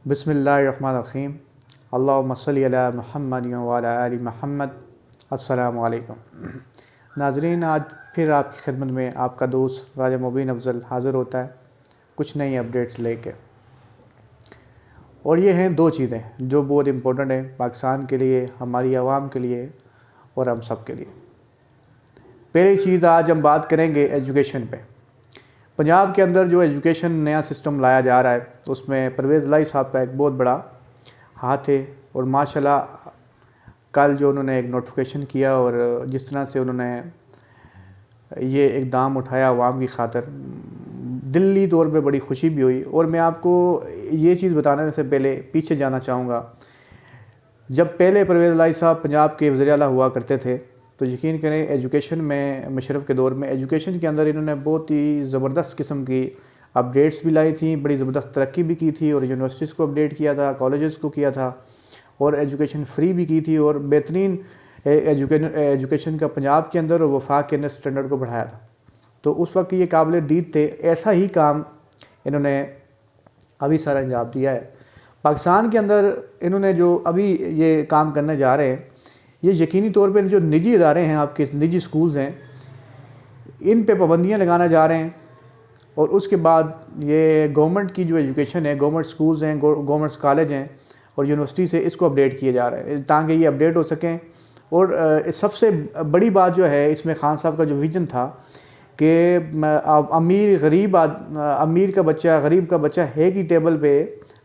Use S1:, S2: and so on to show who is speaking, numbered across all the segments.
S1: बिस्मिल्लाहिर्रहमानिर्रहीम। अल्लाहुम्मा सल्लि अला मुहम्मद व अला आलि मुहम्मद। अस्सलामु अलैकुम नाज़रीन, आज फिर आपकी खिदमत में आपका दोस्त राजा मुबीन अफज़ल हाज़िर होता है कुछ नई अपडेट्स लेके। और ये हैं दो चीज़ें जो बहुत इम्पोर्टेंट हैं पाकिस्तान के लिए, हमारी आवाम के लिए और हम सब के लिए। पहली चीज़, आज हम बात करेंगे एजुकेशन पे। पंजाब के अंदर जो एजुकेशन नया सिस्टम लाया जा रहा है उसमें परवेज़ लाई साहब का एक बहुत बड़ा हाथ है। और माशाल्लाह कल जो उन्होंने एक नोटिफिकेशन किया और जिस तरह से उन्होंने ये इक़दाम उठाया अवाम की खातिर, दिली तौर पे बड़ी खुशी भी हुई। और मैं आपको ये चीज़ बताने से पहले पीछे जाना चाहूँगा। जब पहले परवेज़ लाई साहब पंजाब के वज़ीर आला हुआ करते थे तो यकीन करें एजुकेशन में, मुशर्रफ के दौर में एजुकेशन के अंदर इन्होंने बहुत ही ज़बरदस्त किस्म की अपडेट्स भी लाई थी, बड़ी ज़बरदस्त तरक्की भी की थी और यूनिवर्सिटीज़ को अपडेट किया था, कॉलेजेस को किया था और एजुकेशन फ्री भी की थी और बेहतरीन एजुकेशन का पंजाब के अंदर और वफाक के अंदर स्टैंडर्ड को बढ़ाया था। तो उस वक्त ये काबिल दीद थे। ऐसा ही काम इन्होंने अभी सारा अंजाम दिया है। पाकिस्तान के अंदर इन्होंने जो अभी ये काम करने जा रहे हैं, ये यकीनी तौर पे जो निजी इदारे हैं, आपके निजी स्कूल्स हैं, इन पे पाबंदियाँ लगाना जा रहे हैं। और उसके बाद ये गवर्नमेंट की जो एजुकेशन है, गवर्नमेंट स्कूल्स हैं, गवर्नमेंट कॉलेज हैं और यूनिवर्सिटी से इसको अपडेट किए जा रहे हैं ताकि ये अपडेट हो सकें। और सबसे बड़ी बात जो है इसमें खान साहब का जो विजन था कि अमीर का बच्चा गरीब का बच्चा है कि टेबल पे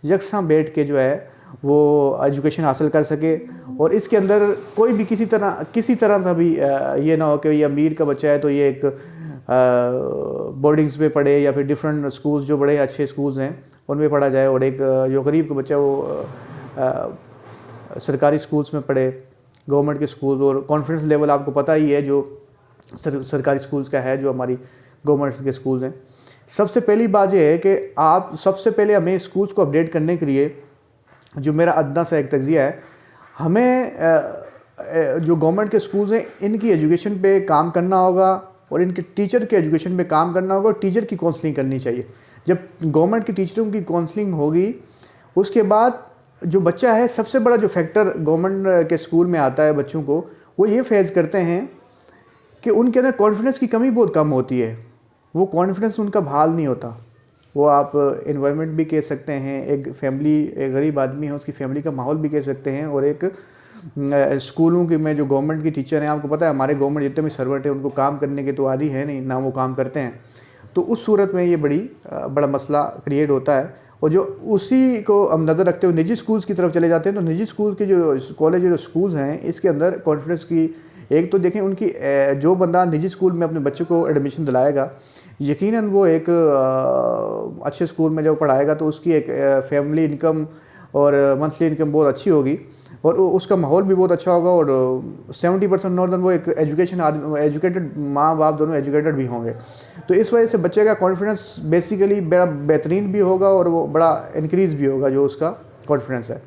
S1: यकसां बैठ के जो है वो एजुकेशन हासिल कर सके। और इसके अंदर कोई भी किसी तरह का भी ये ना हो कि ये अमीर का बच्चा है तो ये एक बोर्डिंग्स में पढ़े या फिर डिफरेंट स्कूल्स जो बड़े अच्छे स्कूल्स हैं उनमें पढ़ा जाए और एक जो गरीब का बच्चा वो सरकारी स्कूल्स में पढ़े, गवर्नमेंट के स्कूल्स। और कॉन्फिडेंस लेवल आपको पता ही है जो सरकारी स्कूल्स का है, जो हमारी गवर्नमेंट के स्कूल्स हैं। सबसे पहली बात यह है कि आप सबसे पहले हमें स्कूल्स को अपडेट करने के लिए, जो मेरा अदना सा एक तज़िया है, हमें जो गवर्नमेंट के स्कूल्स हैं इनकी एजुकेशन पे काम करना होगा और इनके टीचर के एजुकेशन पे काम करना होगा और टीचर की काउंसलिंग करनी चाहिए। जब गवर्नमेंट के टीचरों की काउंसलिंग होगी उसके बाद जो बच्चा है, सबसे बड़ा जो फैक्टर गवर्नमेंट के स्कूल में आता है बच्चों को, वो ये फेस करते हैं कि उनके अंदर कॉन्फिडेंस की कमी बहुत कम होती है। वो कॉन्फिडेंस उनका बहाल नहीं होता। वो आप इन्वायरमेंट भी कह सकते हैं, एक फैमिली, एक गरीब आदमी है उसकी फैमिली का माहौल भी कह सकते हैं। और एक स्कूलों के में जो गवर्नमेंट की टीचर हैं, आपको पता है हमारे गवर्नमेंट जितने भी सर्वेंट हैं उनको काम करने के तो आदी है नहीं ना, वो काम करते हैं। तो उस सूरत में ये बड़ा मसला क्रिएट होता है। और जो उसी को हम नज़र रखते हुए निजी स्कूल्स की तरफ चले जाते हैं तो निजी स्कूल के जो कॉलेज और स्कूल्स हैं इसके अंदर कॉन्फिडेंस की, एक तो देखें उनकी जो बंदा निजी स्कूल में अपने बच्चे को एडमिशन दिलाएगा, यकीनन वो एक अच्छे स्कूल में जब पढ़ाएगा तो उसकी एक फैमिली इनकम और मंथली इनकम बहुत अच्छी होगी और उसका माहौल भी बहुत अच्छा होगा। और 70% नॉर्दर्न वो एक एजुकेटेड माँ बाप दोनों एजुकेटेड भी होंगे। तो इस वजह से बच्चे का कॉन्फिडेंस बेसिकली बड़ा बेहतरीन भी होगा और वो बड़ा इंक्रीज़ भी होगा जो उसका कॉन्फिडेंस है।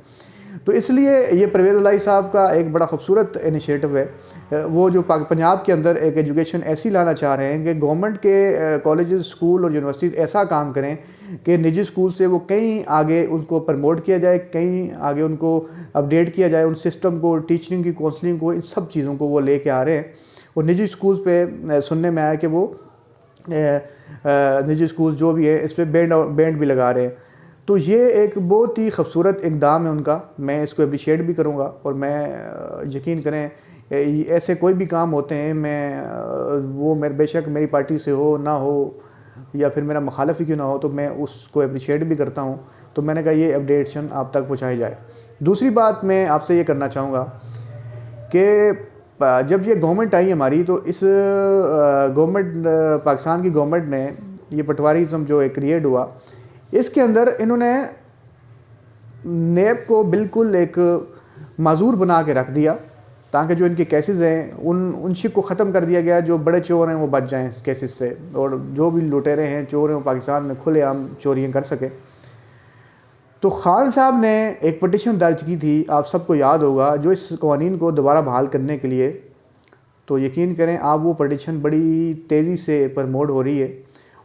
S1: तो इसलिए ये परवेज़ लाई साहब का एक बड़ा खूबसूरत इनिशिएटिव है। वो जो पंजाब के अंदर एक एजुकेशन ऐसी लाना चाह रहे हैं कि गवर्नमेंट के कॉलेजेस, स्कूल और यूनिवर्सिटी ऐसा काम करें कि निजी स्कूल से वो कहीं आगे उनको प्रमोट किया जाए, कहीं आगे उनको अपडेट किया जाए, उन सिस्टम को, टीचिंग की काउंसलिंग को, इन सब चीज़ों को वो लेके आ रहे हैं। और निजी स्कूल्स पे सुनने में आया कि वो निजी स्कूल्स जो भी है इस पर बैंड भी लगा रहे हैं। तो ये एक बहुत ही खूबसूरत इक़दाम है उनका, मैं इसको अप्रिशिएट भी करूँगा। और मैं यकीन करें ऐसे कोई भी काम होते हैं, वो मेरे बेशक मेरी पार्टी से हो ना हो या फिर मेरा मुखालिफ ही क्यों ना हो, तो मैं उसको अप्रिशिएट भी करता हूँ। तो मैंने कहा ये अपडेशन आप तक पहुँचाई जाए। दूसरी बात मैं आपसे ये करना चाहूँगा कि जब ये गवर्नमेंट आई हमारी, तो इस पाकिस्तान की गवर्नमेंट ने ये पटवारीज़म जो एक क्रिएट हुआ, इसके अंदर इन्होंने नेब को बिल्कुल एक माजूर बना के रख दिया ताकि जो इनके केसेस हैं उन शिक को ख़त्म कर दिया गया। जो बड़े चोर हैं वो बच जाएं इस केसेस से और जो भी लुटेरे हैं, चोर हैं, वो पाकिस्तान में खुलेआम चोरियां कर सके। तो खान साहब ने एक पटिशन दर्ज की थी, आप सबको याद होगा, जो इस कवानीन को दोबारा बहाल करने के लिए। तो यकीन करें आप वो पटिशन बड़ी तेज़ी से प्रमोट हो रही है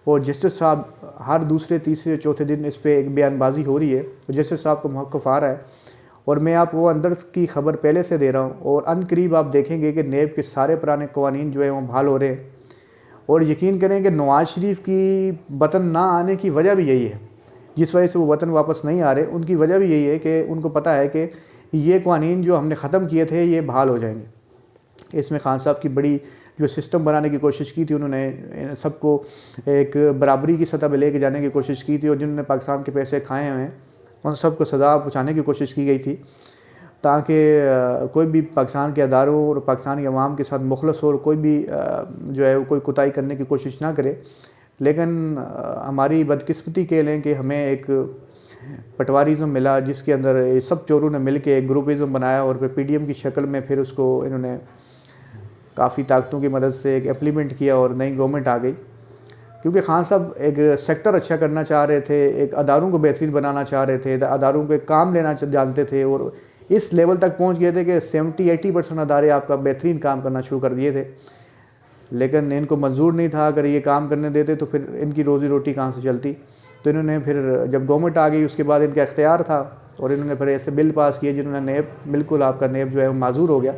S1: और जस्टिस साहब हर दूसरे तीसरे चौथे दिन इस पर एक बयानबाजी हो रही है, जस्टिस साहब को मौक़िफ़ आ रहा है। और मैं आपको अंदर की खबर पहले से दे रहा हूँ, और अनकरीब आप देखेंगे कि नेब के सारे पुराने कवानीन जो है वो बहाल हो रहे हैं। और यकीन करें कि नवाज़ शरीफ की वतन ना आने की वजह भी यही है, जिस वजह से वो वतन वापस नहीं आ रहे, उनकी वजह भी यही है कि उनको पता है कि ये कवानीन जो हमने ख़त्म किए थे ये बहाल हो जाएंगे। इसमें खान साहब की बड़ी जो सिस्टम बनाने की कोशिश की थी, उन्होंने सबको एक बराबरी की सतह पर लेके जाने की कोशिश की थी, और जिन्होंने पाकिस्तान के पैसे खाए हुए हैं उन सबको सज़ा पहुँचाने की कोशिश की गई थी, ताकि कोई भी पाकिस्तान के अदारों और पाकिस्तानी अवाम के साथ मुखलस हो और कोई भी जो है कोई कोताही करने की कोशिश ना करे। लेकिन हमारी बदकिस्मती कह लें कि हमें एक पटवारीज़म मिला, जिसके अंदर सब चोरों ने मिल के एक ग्रुपिज़म बनाया, और फिर PDM की शक्ल में फिर उसको इन्होंने काफ़ी ताकतों की मदद से एक इम्प्लीमेंट किया और नई गवर्नमेंट आ गई। क्योंकि खान साहब एक सेक्टर अच्छा करना चाह रहे थे, एक अदारों को बेहतरीन बनाना चाह रहे थे, अदारों के काम लेना जानते थे, और इस लेवल तक पहुंच गए थे कि 70-80% अदारे आपका बेहतरीन काम करना शुरू कर दिए थे। लेकिन इनको मंजूर नहीं था, अगर ये काम करने देते तो फिर इनकी रोज़ी रोटी कहाँ से चलती। तो इन्होंने फिर जब गवर्नमेंट आ गई उसके बाद इनका इख्तियार था, और इन्होंने फिर ऐसे बिल पास किए जिन्होंने नेब बिल्कुल आपका नेब जो है वो माजूर हो गया।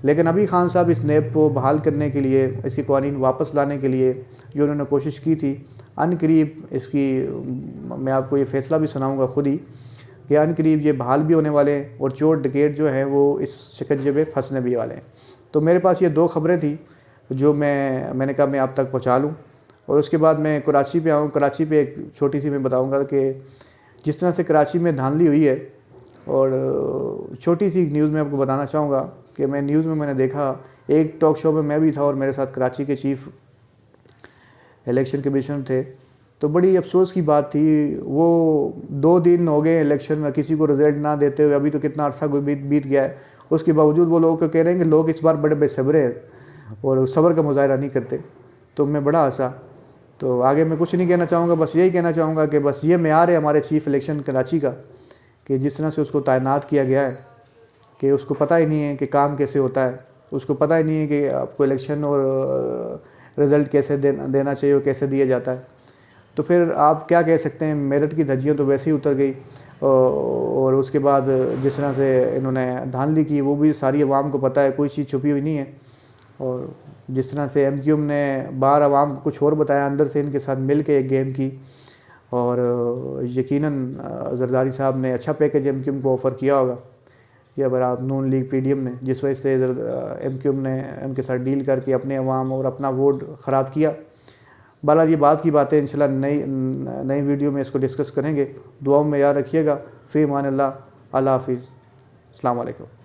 S1: लेकिन अभी खान साहब इस नेब को बहाल करने के लिए, इसकी कवानीन वापस लाने के लिए जो उन्होंने कोशिश की थी, अनकरीब इसकी मैं आपको ये फ़ैसला भी सुनाऊंगा खुद ही कि अनकरीब ये बहाल भी होने वाले हैं, और चोर डकैत जो हैं वो इस शिकंजे में फंसने भी वाले हैं। तो मेरे पास ये 2 खबरें थी जो मैंने कहा मैं आप तक पहुँचा लूँ। और उसके बाद मैं कराची पे आऊँ। कराची पे एक छोटी सी मैं बताऊँगा कि जिस तरह से कराची में धांधली हुई है, और छोटी सी न्यूज़ में आपको बताना चाहूँगा कि मैं न्यूज़ में मैंने देखा, एक टॉक शो में मैं भी था और मेरे साथ कराची के चीफ इलेक्शन कमिश्नर थे। तो बड़ी अफसोस की बात थी, वो 2 दिन हो गए इलेक्शन में किसी को रिजल्ट ना देते हुए, अभी तो कितना अर्सा बीत गया है, उसके बावजूद वो लोग कह रहे हैं कि लोग इस बार बड़े बेसब्रे हैं और सब्र का मुजाहरा नहीं करते। तो मैं बड़ा हंसा। तो आगे मैं कुछ नहीं कहना चाहूँगा, बस यही कहना चाहूँगा कि बस ये मेयार है हमारे चीफ इलेक्शन कराची का, कि जिस तरह से उसको तैनात किया गया है कि उसको पता ही नहीं है कि काम कैसे होता है, उसको पता ही नहीं है कि आपको इलेक्शन और रिज़ल्ट कैसे देना चाहिए और कैसे दिया जाता है। तो फिर आप क्या कह सकते हैं, मेरिट की धज्जियाँ तो वैसे ही उतर गई, और उसके बाद जिस तरह से इन्होंने धांधली की वो भी सारी अवाम को पता है, कोई चीज़ छुपी हुई नहीं है। और जिस तरह से MQM ने बाहर अवाम को कुछ और बताया, अंदर से इनके साथ मिल के एक गेम की, और यकीनन जरदारी साहब ने अच्छा पैकेज MQM को ऑफ़र किया होगा कि अगर आप नून लीग PDM ने, जिस वजह से MQM ने उनके साथ डील करके अपने अवाम और अपना वोट ख़राब किया। बहरहाल ये बात की बातें इंशाल्लाह नई वीडियो में इसको डिस्कस करेंगे। दुआओं में याद रखिएगा। फ़ी अमान अल्लाह। अल्लाह हाफ़िज़। अस्सलाम वालेकुम।